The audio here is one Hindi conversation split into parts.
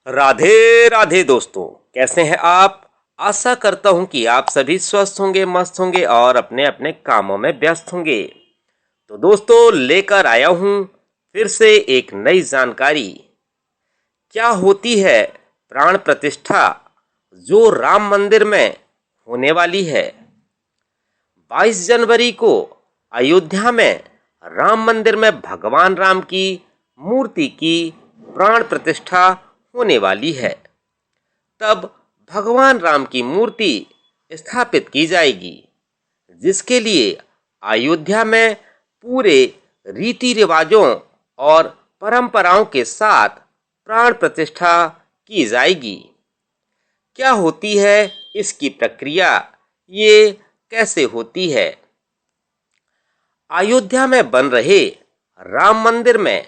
राधे राधे दोस्तों, कैसे हैं आप। आशा करता हूं कि आप सभी स्वस्थ होंगे, मस्त होंगे और अपने अपने कामों में व्यस्त होंगे। तो दोस्तों, लेकर आया हूं फिर से एक नई जानकारी। क्या होती है प्राण प्रतिष्ठा जो राम मंदिर में होने वाली है। 22 जनवरी को अयोध्या में राम मंदिर में भगवान राम की मूर्ति की प्राण प्रतिष्ठा होने वाली है। तब भगवान राम की मूर्ति स्थापित की जाएगी, जिसके लिए अयोध्या में पूरे रीति रिवाजों और परंपराओं के साथ प्राण प्रतिष्ठा की जाएगी। क्या होती है इसकी प्रक्रिया, ये कैसे होती है। अयोध्या में बन रहे राम मंदिर में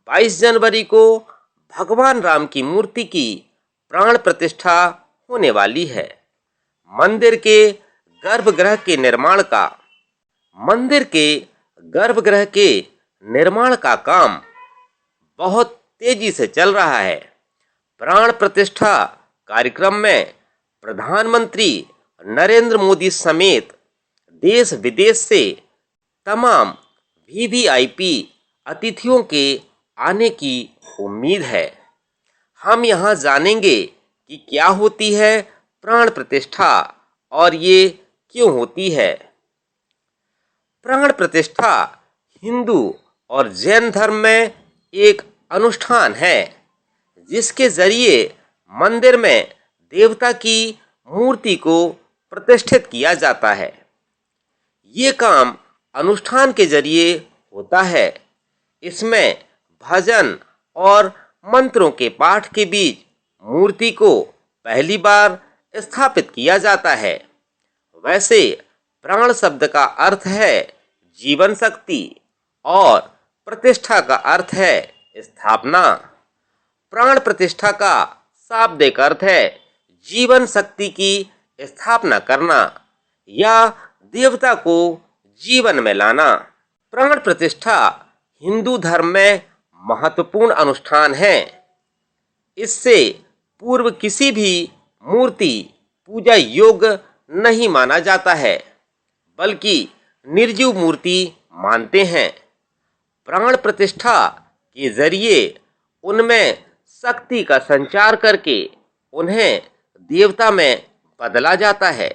22 जनवरी को भगवान राम की मूर्ति की प्राण प्रतिष्ठा होने वाली है। मंदिर के गर्भगृह के निर्माण का काम बहुत तेजी से चल रहा है। प्राण प्रतिष्ठा कार्यक्रम में प्रधानमंत्री नरेंद्र मोदी समेत देश विदेश से तमाम वीवीआईपी अतिथियों के आने की उम्मीद है। हम यहाँ जानेंगे कि क्या होती है प्राण प्रतिष्ठा और ये क्यों होती है। प्राण प्रतिष्ठा हिंदू और जैन धर्म में एक अनुष्ठान है, जिसके जरिए मंदिर में देवता की मूर्ति को प्रतिष्ठित किया जाता है। ये काम अनुष्ठान के जरिए होता है। इसमें भजन और मंत्रों के पाठ के बीच मूर्ति को पहली बार स्थापित किया जाता है। वैसे प्राण शब्द का अर्थ है जीवन शक्ति और प्रतिष्ठा का अर्थ है स्थापना। प्राण प्रतिष्ठा का शाब्दिक अर्थ है जीवन शक्ति की स्थापना करना या देवता को जीवन में लाना। प्राण प्रतिष्ठा हिंदू धर्म में महत्वपूर्ण अनुष्ठान है। इससे पूर्व किसी भी मूर्ति पूजा योग्य नहीं माना जाता है, बल्कि निर्जीव मूर्ति मानते हैं। प्राण प्रतिष्ठा के जरिए उनमें शक्ति का संचार करके उन्हें देवता में बदला जाता है।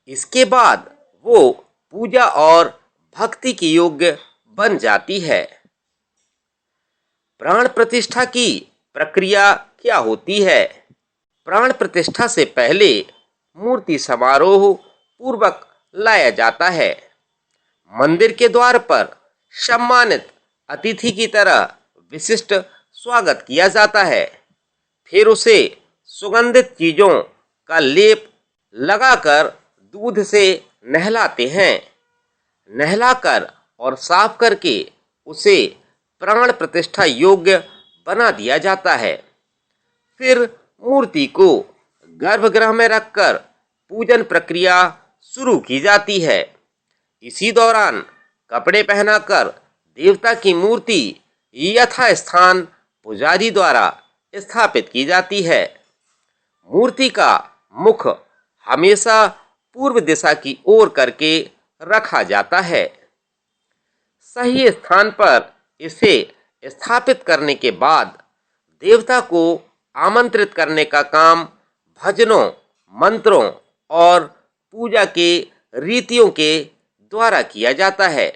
इसके बाद वो पूजा और भक्ति के योग्य बन जाती है। प्राण प्रतिष्ठा की प्रक्रिया क्या होती है। प्राण प्रतिष्ठा से पहले मूर्ति समारोह पूर्वक लाया जाता है। मंदिर के द्वार पर सम्मानित अतिथि की तरह विशिष्ट स्वागत किया जाता है। फिर उसे सुगंधित चीजों का लेप लगाकर दूध से नहलाते हैं। नहलाकर और साफ करके उसे प्राण प्रतिष्ठा योग्य बना दिया जाता है। फिर मूर्ति को गर्भगृह में रखकर पूजन प्रक्रिया शुरू की जाती है। इसी दौरान कपड़े पहनाकर देवता की मूर्ति यथास्थान पुजारी द्वारा स्थापित की जाती है। मूर्ति का मुख हमेशा पूर्व दिशा की ओर करके रखा जाता है। सही स्थान पर इसे स्थापित करने के बाद देवता को आमंत्रित करने का काम भजनों, मंत्रों और पूजा के रीतियों के द्वारा किया जाता है।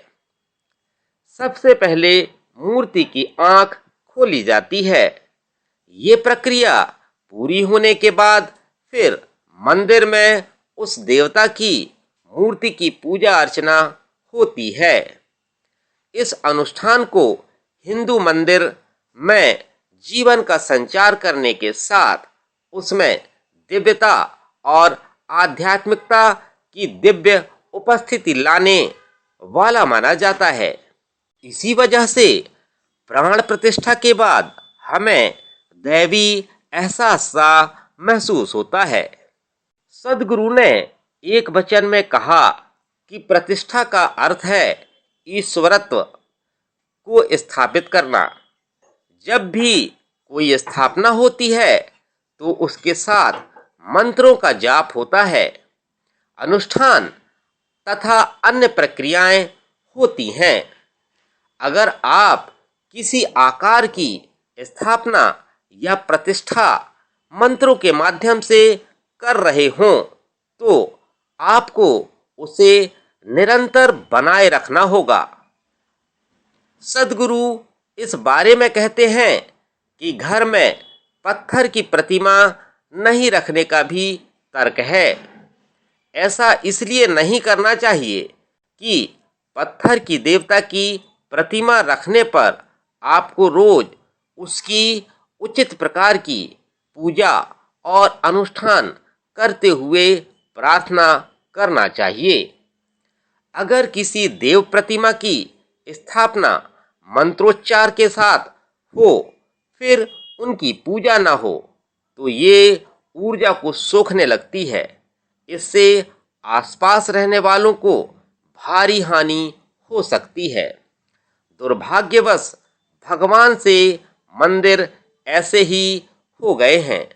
सबसे पहले मूर्ति की आंख खोली जाती है। ये प्रक्रिया पूरी होने के बाद फिर मंदिर में उस देवता की मूर्ति की पूजा अर्चना होती है। इस अनुष्ठान को हिंदू मंदिर में जीवन का संचार करने के साथ उसमें दिव्यता और आध्यात्मिकता की दिव्य उपस्थिति लाने वाला माना जाता है। इसी वजह से प्राण प्रतिष्ठा के बाद हमें दैवी एहसास सा महसूस होता है। सदगुरु ने एक वचन में कहा कि प्रतिष्ठा का अर्थ है ईश्वरत्व को स्थापित करना। जब भी कोई स्थापना होती है तो उसके साथ मंत्रों का जाप होता है। अनुष्ठान तथा अन्य प्रक्रियाएं होती हैं। अगर आप किसी आकार की स्थापना या प्रतिष्ठा मंत्रों के माध्यम से कर रहे हों तो आपको उसे निरंतर बनाए रखना होगा। सद्गुरु इस बारे में कहते हैं कि घर में पत्थर की प्रतिमा नहीं रखने का भी तर्क है। ऐसा इसलिए नहीं करना चाहिए कि पत्थर की देवता की प्रतिमा रखने पर आपको रोज उसकी उचित प्रकार की पूजा और अनुष्ठान करते हुए प्रार्थना करना चाहिए। अगर किसी देव प्रतिमा की स्थापना मंत्रोच्चार के साथ हो फिर उनकी पूजा न हो तो ये ऊर्जा को सोखने लगती है। इससे आसपास रहने वालों को भारी हानि हो सकती है। दुर्भाग्यवश भगवान से मंदिर ऐसे ही हो गए हैं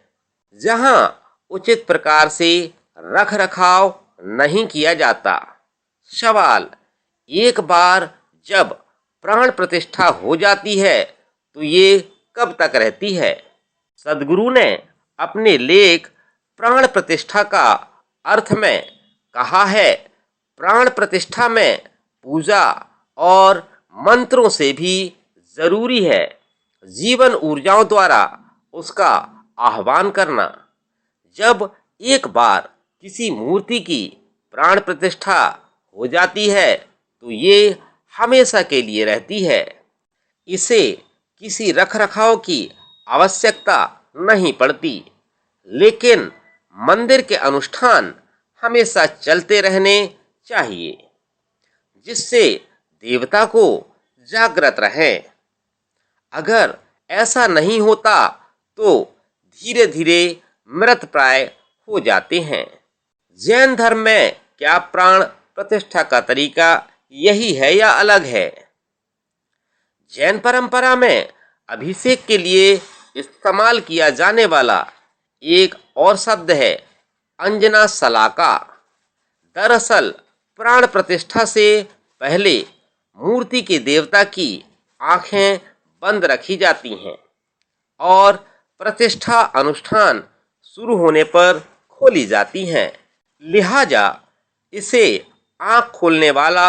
जहां उचित प्रकार से रख रखाव नहीं किया जाता। सवाल, एक बार जब प्राण प्रतिष्ठा हो जाती है तो ये कब तक रहती है? सद्गुरु ने अपने लेख प्राण प्रतिष्ठा का अर्थ में कहा है, प्राण प्रतिष्ठा में पूजा और मंत्रों से भी जरूरी है जीवन ऊर्जाओं द्वारा उसका आह्वान करना। जब एक बार किसी मूर्ति की प्राण प्रतिष्ठा हो जाती है तो ये हमेशा के लिए रहती है। इसे किसी रखरखाव की आवश्यकता नहीं पड़ती, लेकिन मंदिर के अनुष्ठान हमेशा चलते रहने चाहिए जिससे देवता को जागृत रहे। अगर ऐसा नहीं होता तो धीरे धीरे मृत प्राय हो जाते हैं। जैन धर्म में क्या प्राण प्रतिष्ठा का तरीका यही है या अलग है? जैन परंपरा में अभिषेक के लिए इस्तेमाल किया जाने वाला एक और शब्द है अंजना सलाका। दरअसल प्राण प्रतिष्ठा से पहले मूर्ति के देवता की आंखें बंद रखी जाती हैं और प्रतिष्ठा अनुष्ठान शुरू होने पर खोली जाती हैं। लिहाजा इसे आंख खोलने वाला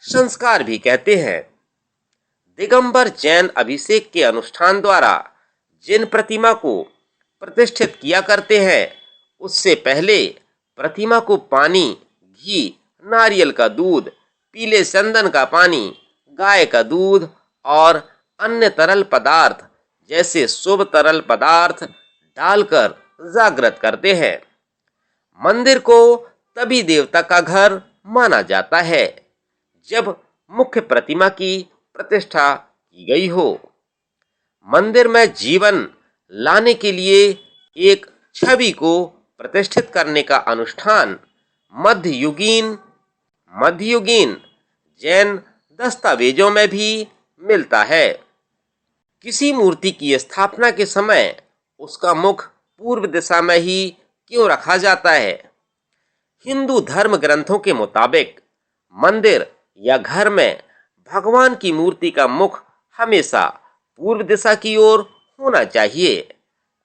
संस्कार भी कहते हैं। दिगंबर जैन अभिषेक के अनुष्ठान द्वारा जिन प्रतिमा को प्रतिष्ठित किया करते हैं उससे पहले प्रतिमा को पानी, घी, नारियल का दूध, पीले चंदन का पानी, गाय का दूध और अन्य तरल पदार्थ जैसे शुभ तरल पदार्थ डालकर जागृत करते हैं। मंदिर को तभी देवता का घर माना जाता है जब मुख्य प्रतिमा की प्रतिष्ठा की गई हो। मंदिर में जीवन लाने के लिए एक छवि को प्रतिष्ठित करने का अनुष्ठान मध्ययुगीन जैन दस्तावेजों में भी मिलता है। किसी मूर्ति की स्थापना के समय उसका मुख पूर्व दिशा में ही क्यों रखा जाता है? हिंदू धर्म ग्रंथों के मुताबिक मंदिर या घर में भगवान की मूर्ति का मुख हमेशा पूर्व दिशा की ओर होना चाहिए।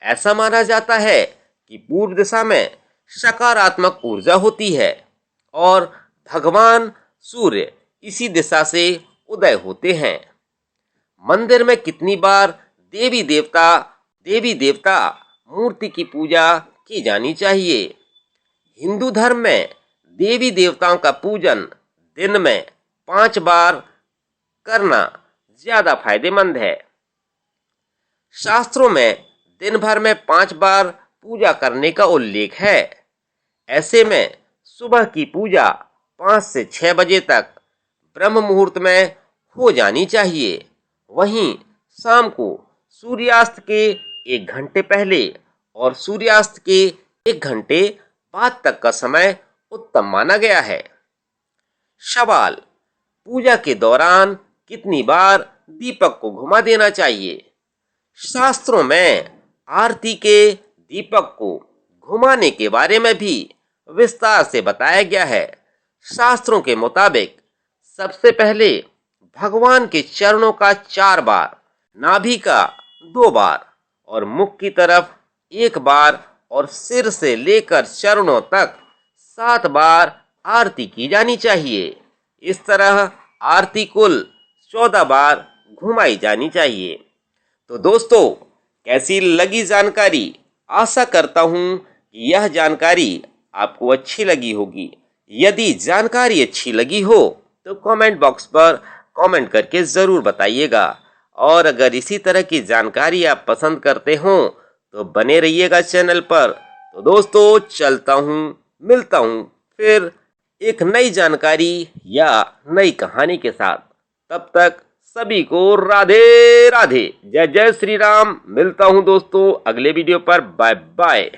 ऐसा माना जाता है कि पूर्व दिशा में सकारात्मक ऊर्जा होती है और भगवान सूर्य इसी दिशा से उदय होते हैं। मंदिर में कितनी बार देवी देवता मूर्ति की पूजा की जानी चाहिए? हिंदू धर्म में देवी देवताओं का पूजन दिन में 5 बार करना ज्यादा फायदेमंद है। शास्त्रों में दिन भर में 5 बार पूजा करने का उल्लेख है। ऐसे में सुबह की पूजा 5 से 6 बजे तक ब्रह्म मुहूर्त में हो जानी चाहिए। वहीं शाम को सूर्यास्त के 1 घंटे पहले और सूर्यास्त के 1 घंटे बाद तक का समय उत्तम माना गया है। सवाल, पूजा के दौरान कितनी बार दीपक को घुमा देना चाहिए? शास्त्रों में आरती के दीपक को घुमाने के बारे में भी विस्तार से बताया गया है। शास्त्रों के मुताबिक सबसे पहले भगवान के चरणों का 4 बार, नाभि का 2 बार और मुख की तरफ 1 बार और सिर से लेकर चरणों तक 7 बार आरती की जानी चाहिए। इस तरह आरती कुल 14 बार घुमाई जानी चाहिए। तो दोस्तों, कैसी लगी जानकारी? आशा करता हूँ कि यह जानकारी आपको अच्छी लगी होगी। यदि जानकारी अच्छी लगी हो तो कमेंट बॉक्स पर कमेंट करके ज़रूर बताइएगा। और अगर इसी तरह की जानकारी आप पसंद करते हो तो बने रहिएगा चैनल पर। तो दोस्तों, चलता हूँ, मिलता हूँ फिर एक नई जानकारी या नई कहानी के साथ। तब तक सभी को राधे राधे, जय जय श्री राम। मिलता हूँ दोस्तों अगले वीडियो पर। Bye bye.